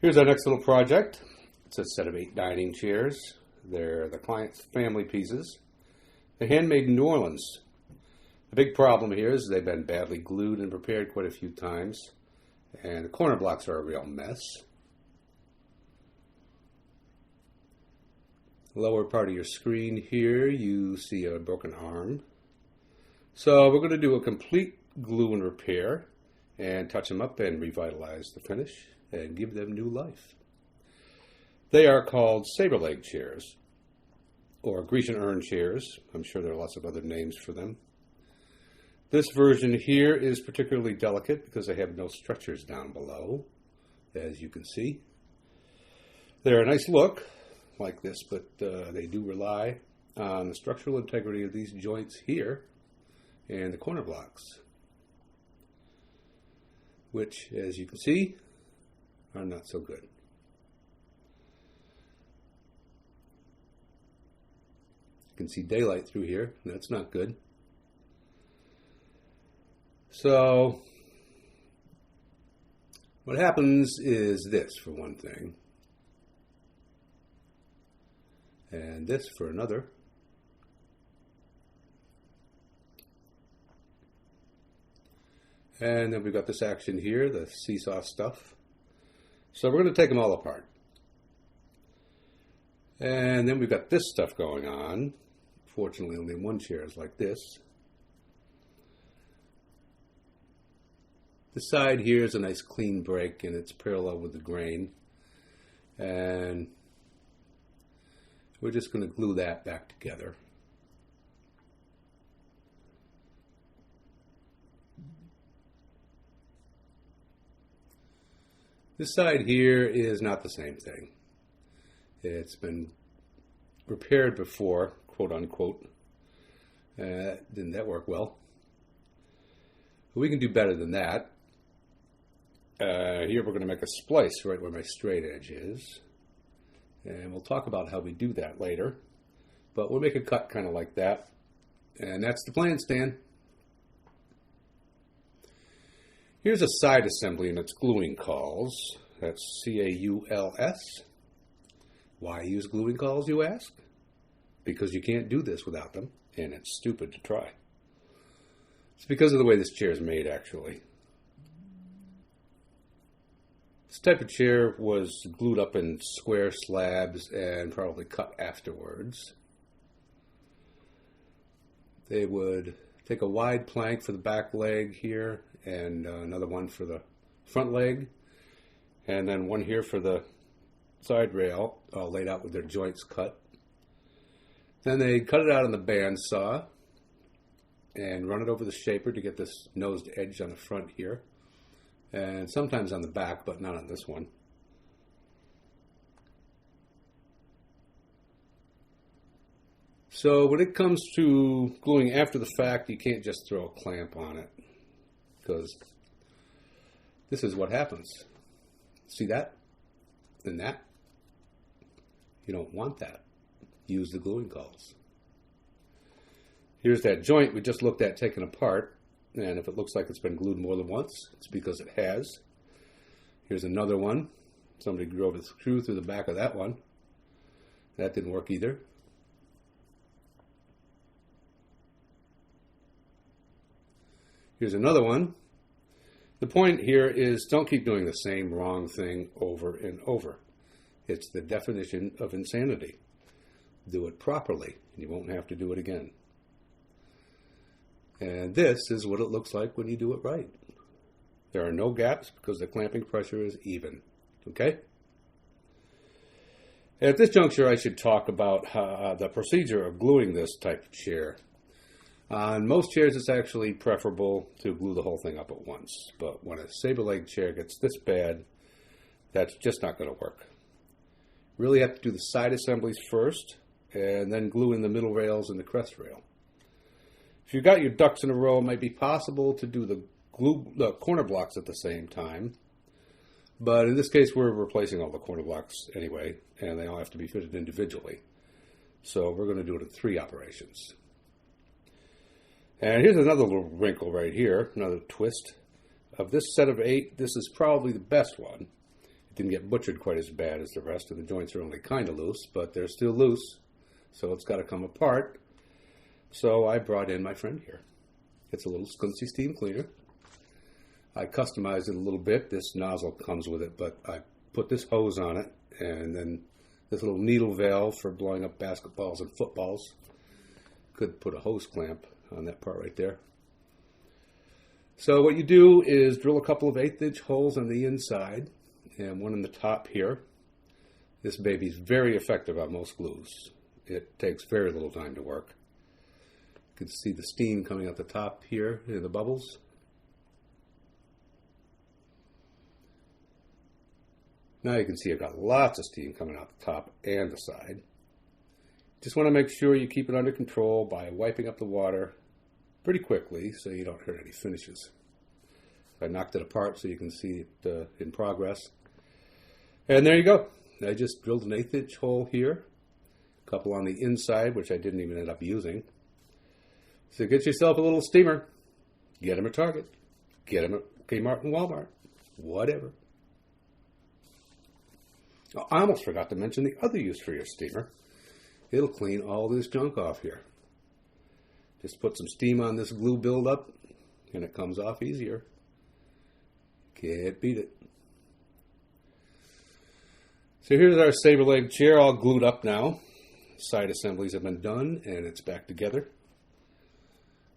Here's our next little project. It's a set of 8 dining chairs. They're the client's family pieces. They're handmade in New Orleans. The big problem here is they've been badly glued and prepared quite a few times, and the corner blocks are a real mess. Lower part of your screen here, you see a broken arm. So we're going to do a complete glue and repair and touch them up and revitalize the finish and give them new life. They are called Saber leg chairs, or Grecian urn chairs. I'm sure there are lots of other names for them. This version here is particularly delicate because they have no stretchers down below, as you can see. They're a nice look like this, but they do rely on the structural integrity of these joints here and the corner blocks, which, as you can see, are not so good. You can see daylight through here. That's not good. So what happens is this, for one thing, and this for another. And then we've got this action here, the seesaw stuff. So we're going to take them all apart. And then we've got this stuff going on. Fortunately, only one chair is like this. The side here is a nice clean break, and it's parallel with the grain. And we're just going to glue that back together. This side here is not the same thing. It's been repaired before, quote unquote. Didn't that work well? But we can do better than that. Here we're going to make a splice right where my straight edge is. And we'll talk about how we do that later. But we'll make a cut kind of like that. And that's the plan, Stan. Here's a side assembly and its gluing cauls. That's C-A-U-L-S. Why use gluing cauls, you ask? Because you can't do this without them, and it's stupid to try. It's because of the way this chair is made, actually. This type of chair was glued up in square slabs and probably cut afterwards. They would take a wide plank for the back leg here, and another one for the front leg, and then one here for the side rail, laid out with their joints cut. Then they cut it out on the bandsaw and run it over the shaper to get this nosed edge on the front here, and sometimes on the back, but not on this one. So when it comes to gluing after the fact, you can't just throw a clamp on it, because this is what happens. See that? And that? You don't want that. Use the gluing cauls. Here's that joint we just looked at taken apart, and if it looks like it's been glued more than once, it's because it has. Here's another one. Somebody drove a screw through the back of that one. That didn't work either. Here's another one. The point here is don't keep doing the same wrong thing over and over. It's the definition of insanity. Do it properly, and you won't have to do it again. And this is what it looks like when you do it right. There are no gaps because the clamping pressure is even. Okay? At this juncture, I should talk about the procedure of gluing this type of chair. On most chairs, it's actually preferable to glue the whole thing up at once. But when a saber leg chair gets this bad, that's just not going to work. Really have to do the side assemblies first, and then glue in the middle rails and the crest rail. If you've got your ducks in a row, it might be possible to do the corner blocks at the same time. But in this case, we're replacing all the corner blocks anyway, and they all have to be fitted individually. So we're going to do it in 3 operations. And here's another little wrinkle right here, another twist. Of this set of 8, this is probably the best one. It didn't get butchered quite as bad as the rest, and the joints are only kind of loose, but they're still loose, so it's got to come apart. So I brought in my friend here. It's a little Skuncy steam cleaner. I customized it a little bit. This nozzle comes with it, but I put this hose on it, and then this little needle valve for blowing up basketballs and footballs. Could put a hose clamp on that part right there. So what you do is drill a couple of 1/8-inch holes on the inside and one on the top here. This baby's very effective on most glues. It takes very little time to work. You can see the steam coming out the top here in the bubbles. Now you can see I've got lots of steam coming out the top and the side. Just want to make sure you keep it under control by wiping up the water pretty quickly so you don't hurt any finishes. I knocked it apart so you can see it in progress. And there you go. I just drilled an 1/8-inch hole here, a couple on the inside, which I didn't even end up using. So get yourself a little steamer. Get them at Target. Get them at Kmart and Walmart. Whatever. Oh, I almost forgot to mention the other use for your steamer. It'll clean all this junk off here. Just put some steam on this glue buildup, and it comes off easier. Can't beat it. So here's our Saber leg chair all glued up now. Side assemblies have been done, and it's back together.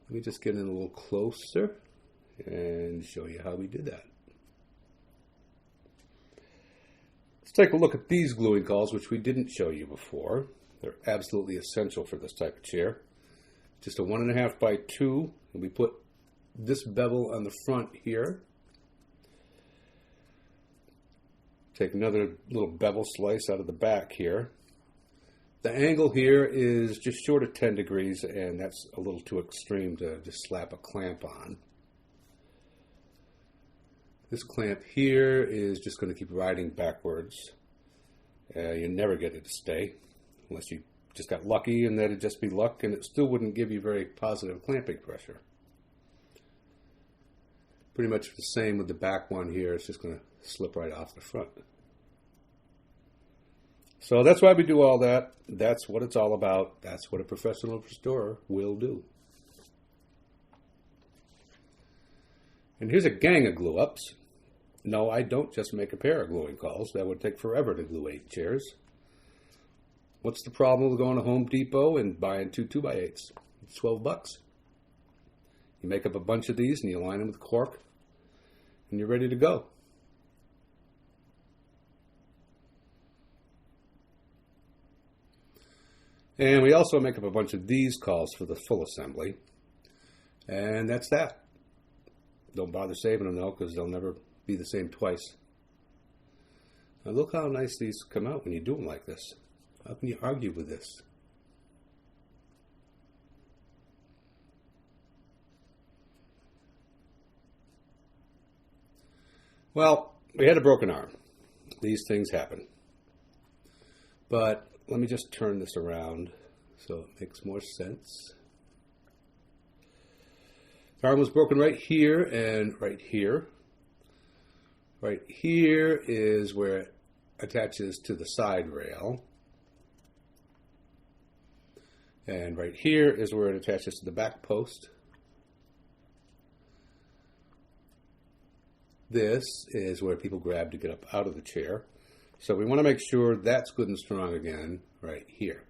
Let me just get in a little closer and show you how we did that. Let's take a look at these gluing calls, which we didn't show you before. They're absolutely essential for this type of chair. Just a 1.5 by 2, and we put this bevel on the front here. Take another little bevel slice out of the back here. The angle here is just short of 10 degrees, and that's a little too extreme to just slap a clamp on. This clamp here is just going to keep riding backwards. You never get it to stay, unless you just got lucky and that'd just be luck, and it still wouldn't give you very positive clamping pressure. Pretty much the same with the back one here. It's just going to slip right off the front. So that's why we do all that. That's what it's all about. That's what a professional restorer will do. And here's a gang of glue ups. No, I don't just make a pair of gluing calls. That would take forever to glue 8 chairs. What's the problem with going to Home Depot and buying 2 2x8s? It's $12. You make up a bunch of these and you line them with cork, and you're ready to go. And we also make up a bunch of these calls for the full assembly. And that's that. Don't bother saving them though, because they'll never be the same twice. Now look how nice these come out when you do them like this. How can you argue with this? Well, we had a broken arm. These things happen. But let me just turn this around so it makes more sense. The arm was broken right here and right here. Right here is where it attaches to the side rail. And right here is where it attaches to the back post. This is where people grab to get up out of the chair. So we want to make sure that's good and strong again right here.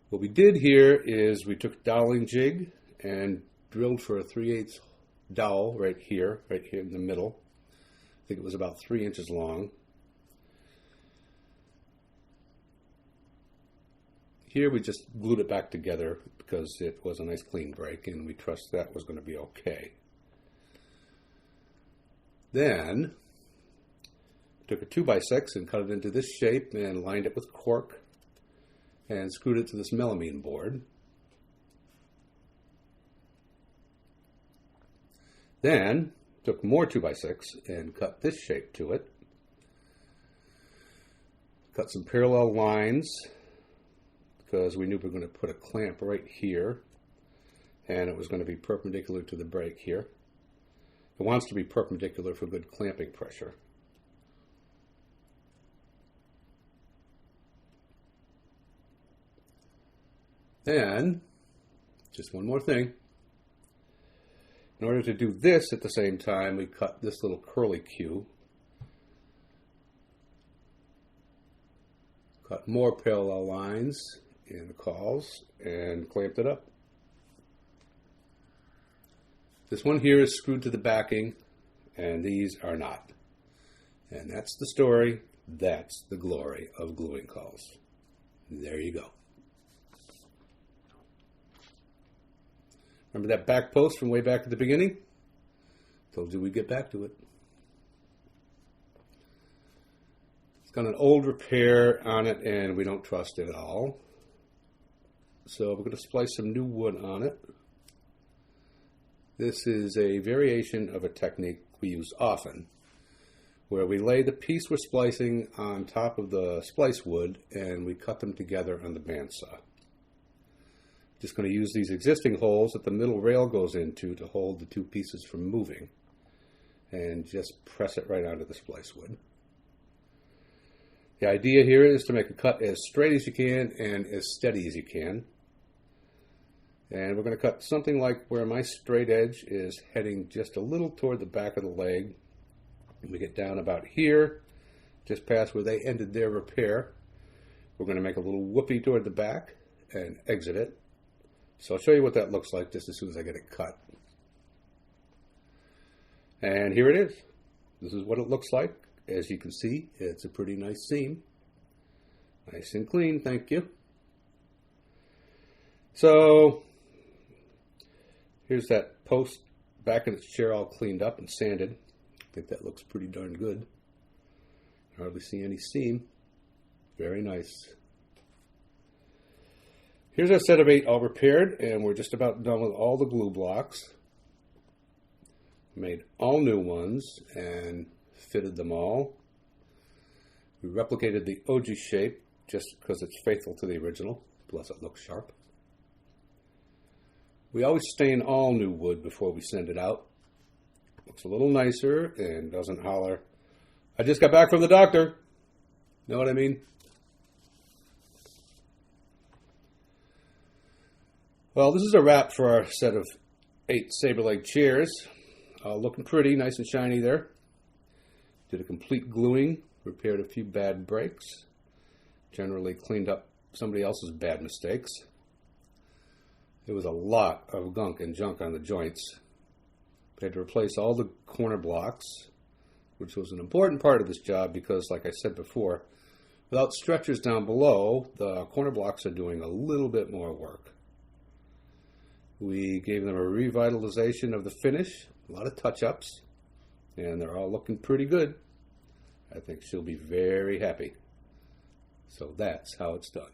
What we did here is we took a doweling jig and drilled for a 3/8 dowel right here in the middle. I think it was about 3 inches long. Here we just glued it back together because it was a nice clean break and we trust that was going to be okay. Then took a 2x6 and cut it into this shape and lined it with cork and screwed it to this melamine board. Then took more 2x6 and cut this shape to it. Cut some parallel lines because we knew we were going to put a clamp right here and it was going to be perpendicular to the brake here. It wants to be perpendicular for good clamping pressure. And just one more thing. In order to do this at the same time, we cut this little curly Q. Cut more parallel lines in the cawls and clamped it up. This one here is screwed to the backing, and these are not. And that's the story. That's the glory of gluing cawls. There you go. Remember that back post from way back at the beginning? Told you we'd get back to it. It's got an old repair on it, and we don't trust it at all. So we're going to splice some new wood on it. This is a variation of a technique we use often, where we lay the piece we're splicing on top of the splice wood, and we cut them together on the bandsaw. Just going to use these existing holes that the middle rail goes into to hold the two pieces from moving, and just press it right onto the splice wood. The idea here is to make a cut as straight as you can and as steady as you can. And we're going to cut something like where my straight edge is heading just a little toward the back of the leg. And we get down about here, just past where they ended their repair. We're going to make a little whoopee toward the back and exit it. So I'll show you what that looks like just as soon as I get it cut. And here it is. This is what it looks like. As you can see, it's a pretty nice seam. Nice and clean, thank you. So here's that post back in its chair all cleaned up and sanded. I think that looks pretty darn good. Hardly see any seam. Very nice. Here's our set of 8 all repaired, and we're just about done with all the glue blocks. Made all new ones and fitted them all. We replicated the OG shape just because it's faithful to the original, plus it looks sharp. We always stain all new wood before we send it out. Looks a little nicer and doesn't holler, "I just got back from the doctor." Know what I mean? Well, this is a wrap for our set of 8 Saber leg chairs. Looking pretty, nice and shiny there. Did a complete gluing, repaired a few bad breaks, generally cleaned up somebody else's bad mistakes. There was a lot of gunk and junk on the joints. We had to replace all the corner blocks, which was an important part of this job because, like I said before, without stretchers down below, the corner blocks are doing a little bit more work. We gave them a revitalization of the finish, a lot of touch-ups, and they're all looking pretty good. I think she'll be very happy. So that's how it's done.